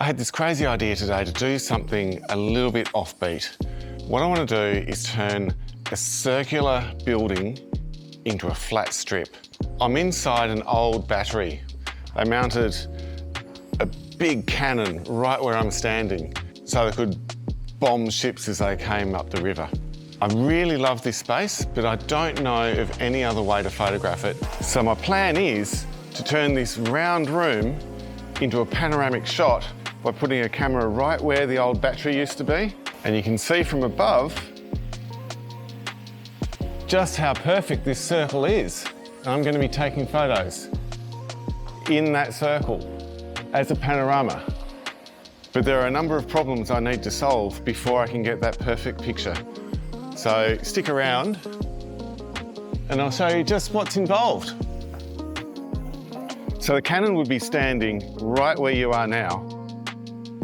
I had this crazy idea today to do something a little bit offbeat. What I want to do is turn a circular building into a flat strip. I'm inside an old battery. They mounted a big cannon right where I'm standing so they could bomb ships as they came up the river. I really love this space, but I don't know of any other way to photograph it. So my plan is to turn this round room into a panoramic shot by putting a camera right where the old battery used to be. And you can see from above just how perfect this circle is. I'm going to be taking photos in that circle as a panorama. But there are a number of problems I need to solve before I can get that perfect picture. So stick around and I'll show you just what's involved. So the cannon would be standing right where you are now,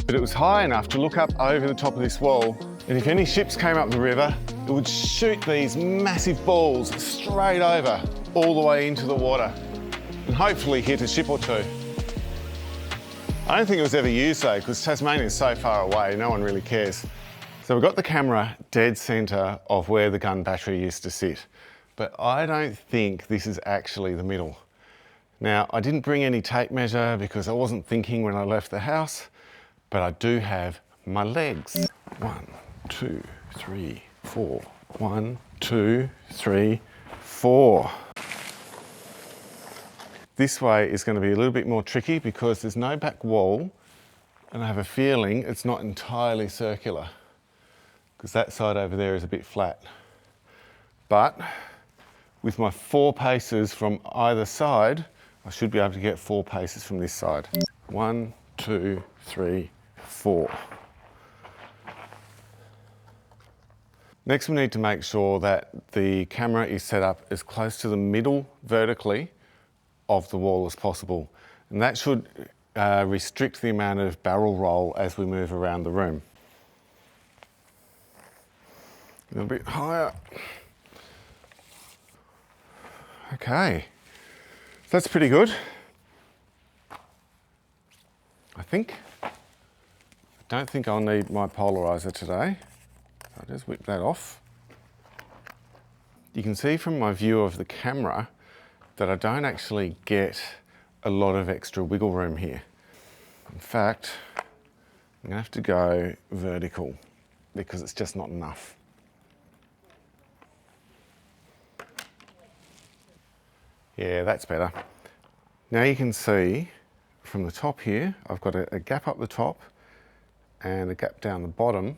but it was high enough to look up over the top of this wall, and if any ships came up the river, it would shoot these massive balls straight over, all the way into the water, and hopefully hit a ship or two. I don't think it was ever used though, because Tasmania is so far away, no one really cares. So we've got the camera dead centre of where the gun battery used to sit, but I don't think this is actually the middle. Now, I didn't bring any tape measure because I wasn't thinking when I left the house, but I do have my legs. 1, 2, 3, 4. 1, 2, 3, 4. This way is going to be a little bit more tricky because there's no back wall, and I have a feeling it's not entirely circular because that side over there is a bit flat. But with my 4 paces from either side, I should be able to get 4 paces from this side. 1, 2, 3, 4. Next we need to make sure that the camera is set up as close to the middle vertically of the wall as possible. And that should restrict the amount of barrel roll as we move around the room. A little bit higher. Okay. That's pretty good, I think. I don't think I'll need my polarizer today. I'll just whip that off. You can see from my view of the camera that I don't actually get a lot of extra wiggle room here. In fact, I'm gonna have to go vertical because it's just not enough. Yeah, that's better. Now you can see from the top here, I've got a gap up the top and a gap down the bottom,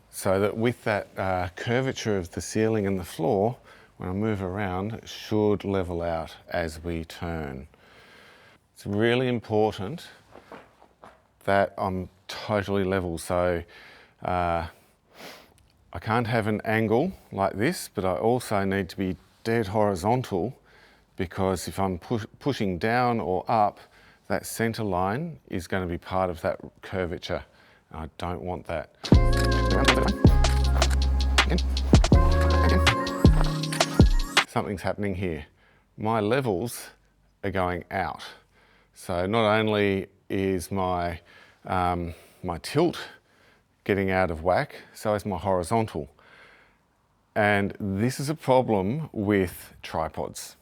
so that with that curvature of the ceiling and the floor, when I move around, it should level out as we turn. It's really important that I'm totally level, so I can't have an angle like this, but I also need to be dead horizontal, because if I'm pushing down or up, that centre line is going to be part of that curvature. I don't want that. Something's happening here. My levels are going out. So not only is my tilt getting out of whack, so is my horizontal. And this is a problem with tripods.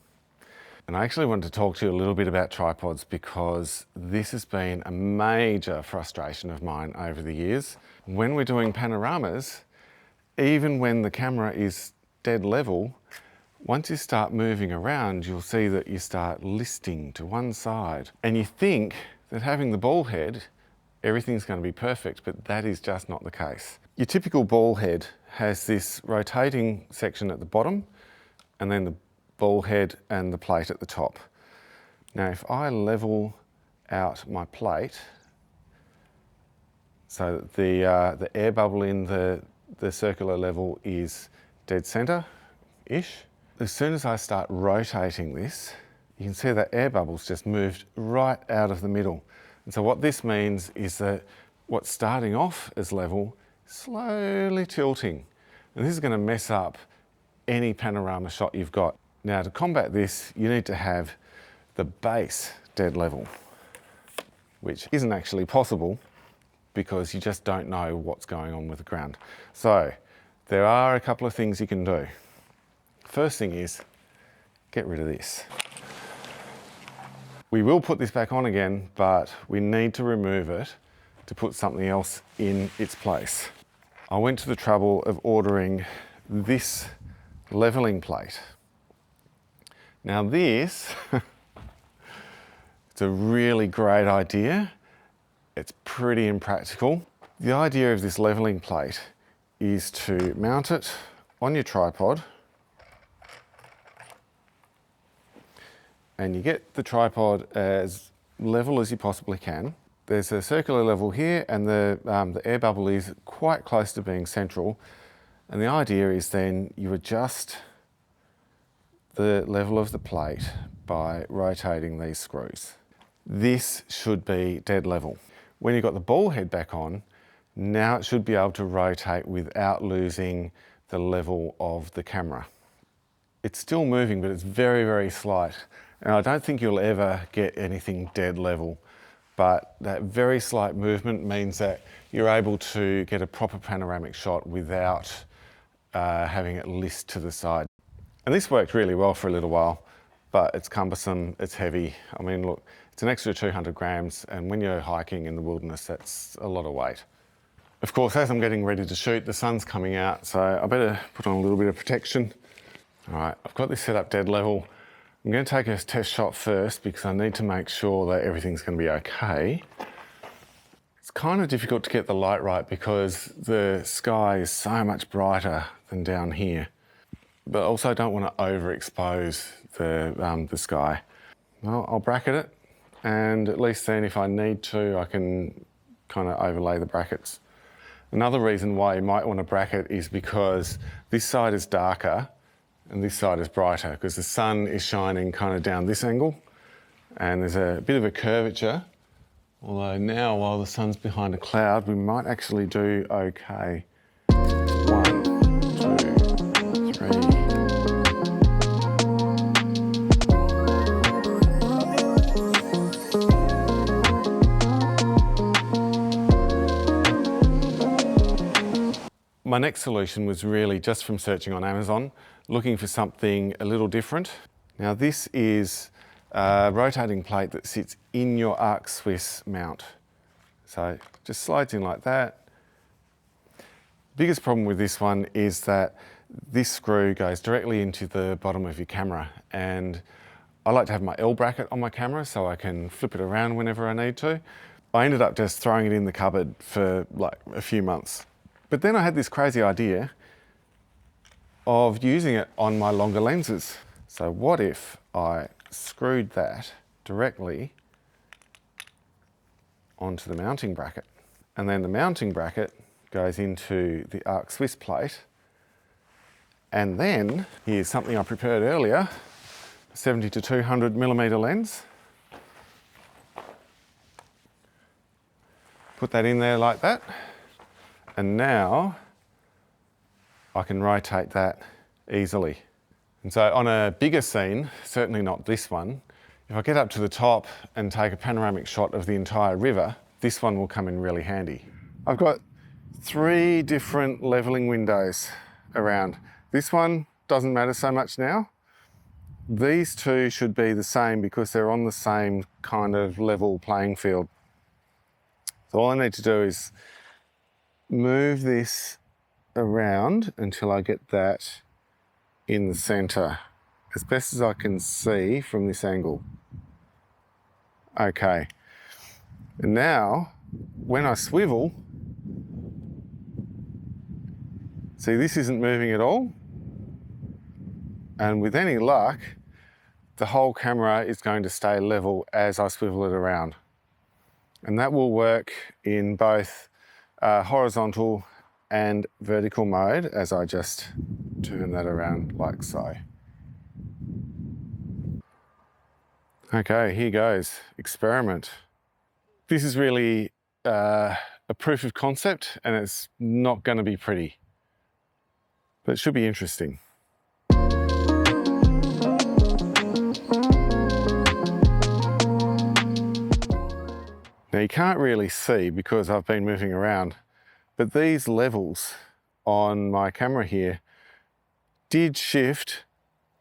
And I actually wanted to talk to you a little bit about tripods because this has been a major frustration of mine over the years. When we're doing panoramas, even when the camera is dead level, once you start moving around, you'll see that you start listing to one side. And you think that having the ball head, everything's going to be perfect, but that is just not the case. Your typical ball head has this rotating section at the bottom, and then the ball head and the plate at the top. Now if I level out my plate so that the air bubble in the circular level is dead centre-ish, as soon as I start rotating this, you can see that air bubble's just moved right out of the middle. And so what this means is that what's starting off as level, slowly tilting. And this is going to mess up any panorama shot you've got. Now to combat this, you need to have the base dead level. which isn't actually possible because you just don't know what's going on with the ground. So there are a couple of things you can do. First thing is get rid of this. We will put this back on again, but we need to remove it to put something else in its place. I went to the trouble of ordering this leveling plate. Now this, it's a really great idea. It's pretty impractical. The idea of this leveling plate is to mount it on your tripod, and you get the tripod as level as you possibly can. There's a circular level here, and the air bubble is quite close to being central. And the idea is then you adjust the level of the plate by rotating these screws. This should be dead level. When you've got the ball head back on, now it should be able to rotate without losing the level of the camera. It's still moving, but it's very, very slight. And I don't think you'll ever get anything dead level, but that very slight movement means that you're able to get a proper panoramic shot without having it list to the side. And this worked really well for a little while, but it's cumbersome, it's heavy. I mean, look, it's an extra 200 grams, and when you're hiking in the wilderness, that's a lot of weight. Of course, as I'm getting ready to shoot, the sun's coming out, so I better put on a little bit of protection. All right, I've got this set up dead level. I'm going to take a test shot first because I need to make sure that everything's going to be okay. It's kind of difficult to get the light right because the sky is so much brighter than down here. But I also don't want to overexpose the sky. Well, I'll bracket it, and at least then if I need to, I can kind of overlay the brackets. Another reason why you might want to bracket is because this side is darker and this side is brighter because the sun is shining kind of down this angle, and there's a bit of a curvature. Although now, while the sun's behind a cloud, we might actually do okay. 1, 2, 3. My next solution was really just from searching on Amazon, looking for something a little different. Now this is a rotating plate that sits in your 𝘭𝘧𝘧𝘪𝘭𝘪𝘢 mount. So it just slides in like that. Biggest problem with this one is that this screw goes directly into the bottom of your camera, and I like to have my L bracket on my camera so I can flip it around whenever I need to. I ended up just throwing it in the cupboard for like a few months. But then I had this crazy idea of using it on my longer lenses. So what if I screwed that directly onto the mounting bracket, and then the mounting bracket goes into the 𝘭𝘧𝘧𝘪𝘭𝘪𝘢 plate, and then here's something I prepared earlier, 70 to 200 millimeter lens. Put that in there like that. And now I can rotate that easily. And so on a bigger scene, certainly not this one, if I get up to the top and take a panoramic shot of the entire river, this one will come in really handy. I've got 3 different leveling windows around. This one doesn't matter so much now. These 2 should be the same because they're on the same kind of level playing field. So all I need to do is move this around until I get that in the center, as best as I can see from this angle. Okay, and now when I swivel, see this isn't moving at all, and with any luck, the whole camera is going to stay level as I swivel it around. And that will work in both horizontal and vertical mode as I just turn that around like so. Okay, here goes, experiment. This is really a proof of concept, and it's not going to be pretty, but it should be interesting. Now you can't really see because I've been moving around, but these levels on my camera here did shift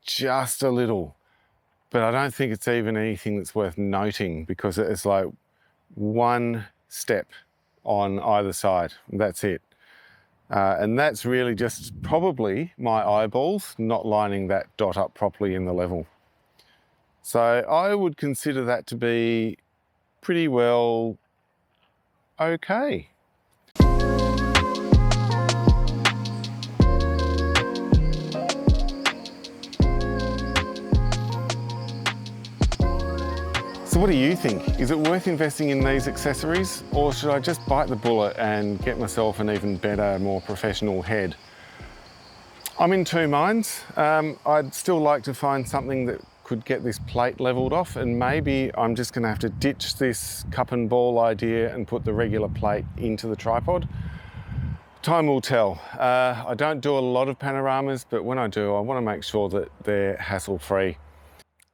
just a little, but I don't think it's even anything that's worth noting because it's like one step on either side. That's it. And that's really just probably my eyeballs not lining that dot up properly in the level. So I would consider that to be pretty well okay. So what do you think? Is it worth investing in these accessories, or should I just bite the bullet and get myself an even better, more professional head? I'm in two minds. I'd still like to find something that could get this plate leveled off, and maybe I'm just gonna have to ditch this cup and ball idea and put the regular plate into the tripod. Time will tell. I don't do a lot of panoramas, but when I do, I wanna make sure that they're hassle-free.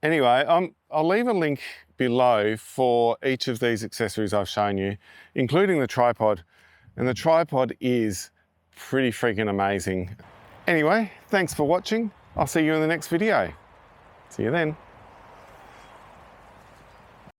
Anyway, I'll leave a link below for each of these accessories I've shown you, including the tripod. And the tripod is pretty freaking amazing. Anyway, thanks for watching. I'll see you in the next video. See you then.